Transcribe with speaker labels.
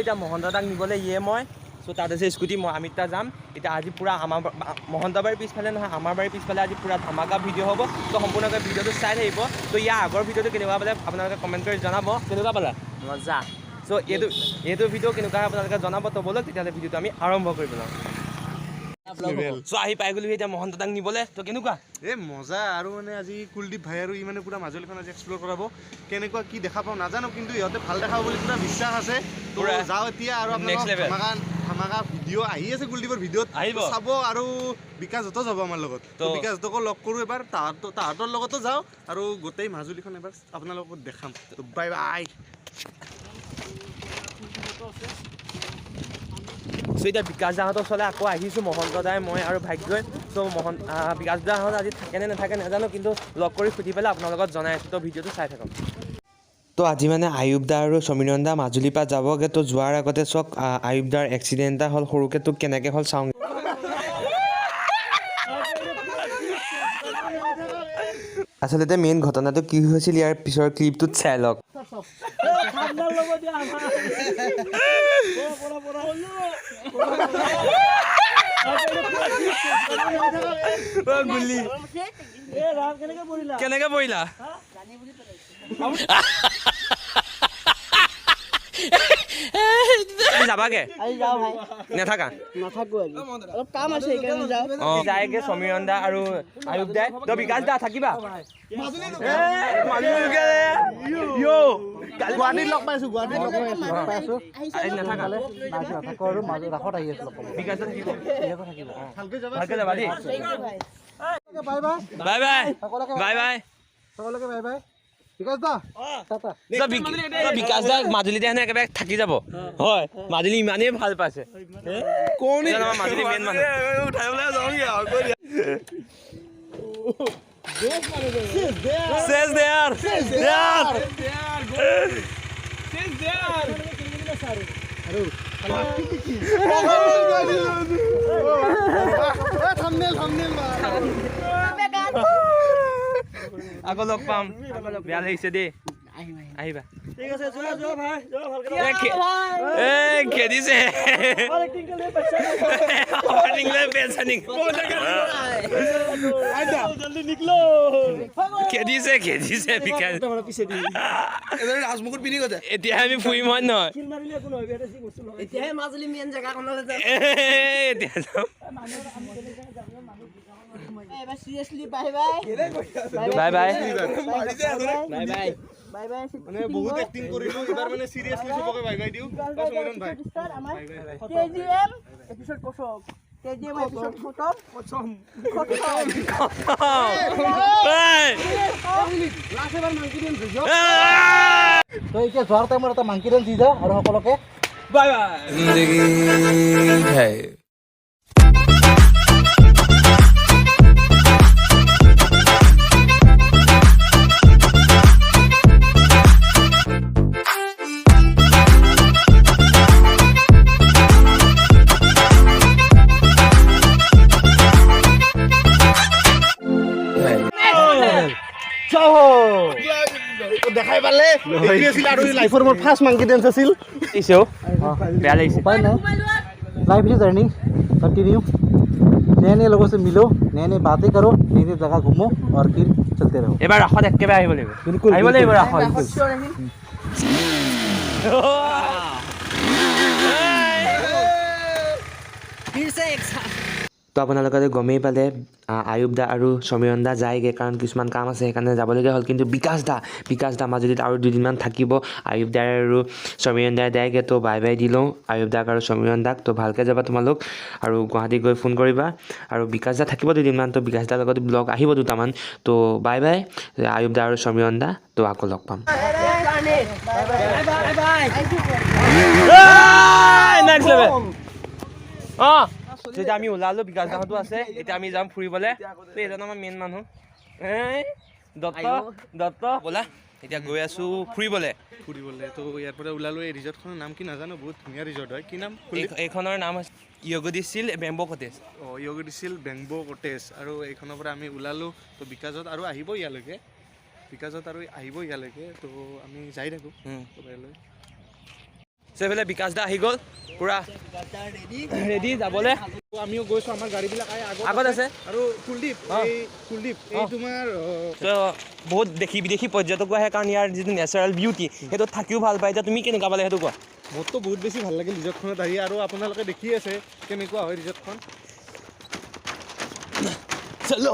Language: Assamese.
Speaker 1: এতিয়া মহন্ত দাক নিবলৈ ইয়ে মই চ' তাত আছে স্কুটি মই আমি তাত যাম এতিয়া আজি পূৰা আমাৰ মহন্ত বাৰীৰ পিছফালে নহয় আমাৰ বাৰীৰ পিছফালে আজি পূৰা ধামাকা ভিডিঅ' হ'ব ত' সম্পূৰ্ণকৈ ভিডিঅ'টো চাই থাকিব ত' ইয়াৰ আগৰ ভিডিঅ'টো কেনেকুৱা পালে আপোনালোকে কমেণ্ট কৰি জনাব কেনেকুৱা পালা মজা চ' এইটো ভিডিঅ' কেনেকুৱা আপোনালোকে জনাব ত' বলক তেতিয়াহ'লে ভিডিঅ'টো আমি আৰম্ভ কৰি পেলাওঁ চ' আহি পাই গ'লো এতিয়া মহন্ত দাক নিবলৈ ত' কেনেকুৱা
Speaker 2: মজা আৰু মানে আজি কুলদীপ ভাই আৰু মানে পুৰা মাজুলীখন আজি এক্সপ্ল'ৰ কৰাব কেনেকুৱা কি দেখা পাওঁ নাজানো কিন্তু ইহঁতে ভাল দেখাব বুলি পুৰা বিশ্বাস আছে তো যাওঁ এতিয়া আৰু ধামাকা ভিডিঅ' আহি আছে কুলদীপৰ ভিডিঅ'ত আহিব চাব আৰু বিকাশহঁতো যাব আমাৰ লগত তো বিকাশহঁতকো লগ কৰোঁ এবাৰ তাহাঁতৰ লগতো যাওঁ আৰু গোটেই মাজুলীখন এবাৰ আপোনালোকক দেখাম বাই বাই
Speaker 1: চ' এতিয়া বিকাশ দাহঁতৰ ওচৰলৈ আকৌ আহিছোঁ মহন্ত দাই মই আৰু ভাগ্যই চ' বিকাশ দাহঁত আজি থাকে নে নাথাকে নাজানো কিন্তু লগ কৰি সুধি পেলাই আপোনাৰ লগত জনাই আছোঁ ত' ভিডিঅ'টো চাই থাকক তো আজি মানে আয়ুব দা আৰু সমীৰণ দা মাজুলীৰ পৰা যাবগৈ তো যোৱাৰ আগতে চাওক আয়ুব দাৰ এক্সিডেণ্ট এটা হ'ল সৰুকৈ তোক কেনেকৈ হ'ল চাওঁ আচলতে মেইন ঘটনাটো কি হৈছিল ইয়াৰ পিছৰ ক্লিপটোত চাই লওক কেনেকে পৰিলা যাবাগে নাথাকা যায়গে সমীৰণ দা আৰু আয়ুব দাই তই বিকাশ দা থাকিবা
Speaker 2: গুৱাহাটীত লগ পাইছোঁ
Speaker 1: ভালকে যাবা দেই বাই বাই বাই বাই বিকাশ দা মাজুলীতে হেনে একেবাৰে থাকি যাব হয় মাজুলী ইমানেই ভাল পাইছে মাজুলী মেইন মানুহ আকৌ লগ পাম বেয়া লাগিছে দেই আহিবা খেদিছে খেদিছে
Speaker 2: ৰাজমুকুট পিন্ধি গৈছে
Speaker 1: এতিয়া আমি ফুৰিম হয় নহয় এতিয়া যাম বাই বাই
Speaker 2: মানে বহুত এক্টিং কৰিলো এবাৰ মানে সিৰিয়াসলি সবকে বাই বাই দিও সমীৰণ ভাই
Speaker 3: কেজিএম এপিসোড কেজিএম এপিসোড খতম লাষ্ট এবাৰ মাংকি ডেন্স দিও তো এতিয়া যোৱাৰ টাইমত এটা মাংকি ডেন্স দি যাও আৰু সকলোকে
Speaker 1: বাই বাই জিন্দগী है
Speaker 2: দেখাই পালে এইটো আছিল আৰু লাইফৰ মোৰ ফাৰ্ষ্ট মাংকি ডেন্স আছিল
Speaker 1: বেয়া লাগিছে
Speaker 3: लाइफ इज अर्निंग कंटिन्यू नए नए लोगों से मिलो नए नए बातें करो नई नई जगह घूमो और फिर चलते रहो
Speaker 1: এবাৰ ৰাসত একেবাৰে আহিব লাগিব
Speaker 3: बिल्कुल
Speaker 1: আহিব লাগিব ৰাসত फिर से एक साथ তো আপোনালোকে গমেই পালে আয়ুব দা আৰু সমীৰণ দা যায়গৈ কাৰণ কিছুমান কাম আছে সেইকাৰণে যাবলগীয়া হ'ল কিন্তু বিকাশ দা মাজুলীত আৰু দুদিনমান থাকিব আয়ুব দাৰ আৰু সমীৰণ দাই যায়গৈ তো বাই বাই দি লওঁ আয়ুব দাক আৰু সমীৰণ দাক তো ভালকৈ যাবা তোমালোক আৰু গুৱাহাটী গৈ ফোন কৰিবা আৰু বিকাশ দা থাকিব দুদিনমান তো বিকাশ দাৰ লগত ব্লগ আহিব দুটামান তো বাই বাই আয়ুব দা আৰু সমীৰণ দা তো আকৌ লগ পাম অঁ যেতিয়া আমি ওলালো বিকাশ দাহঁতো আছে এতিয়া আমি যাম ফুৰিবলৈ তো এজন আমাৰ মেইন মানুহ দত্ত ব'লা এতিয়া গৈ আছোঁ ফুৰিবলৈ
Speaker 2: তো ইয়াৰ পৰা ওলালো এই ৰিজৰ্টখনৰ নাম কি নাজানো বহুত ধুনীয়া ৰিজৰ্ট হয় কি নাম
Speaker 1: এইখনৰ নাম হৈছে য়গদিছিল বেম্বো কটেজ
Speaker 2: য়গদিছিল বেম্বো কটেজ আৰু এইখনৰ পৰা আমি ওলালো তো বিকাশত আৰু আহিব ইয়ালৈকে তো আমি যাই থাকোঁ
Speaker 1: চ' এইফালে বিকাশ দা আহি গ'ল পূৰা ৰেডি যাবলৈ
Speaker 2: আমিও গৈছোঁ আমাৰ গাড়ীবিলাক
Speaker 1: আগত আছে
Speaker 2: আৰু কুলদীপ এই তোমাৰ
Speaker 1: বহুত দেশী বিদেশী পৰ্যটকো আহে কাৰণ ইয়াৰ যিটো নেচাৰেল বিউটি সেইটো থাকিও ভাল পায় এতিয়া তুমি কেনেকুৱা পালে সেইটো কোৱা
Speaker 2: মোৰতো বহুত বেছি ভাল লাগিল ৰিজৰ্টখনত আহি আৰু আপোনালোকে দেখি আছে কেনেকুৱা হয় ৰিজৰ্টখন
Speaker 1: চলো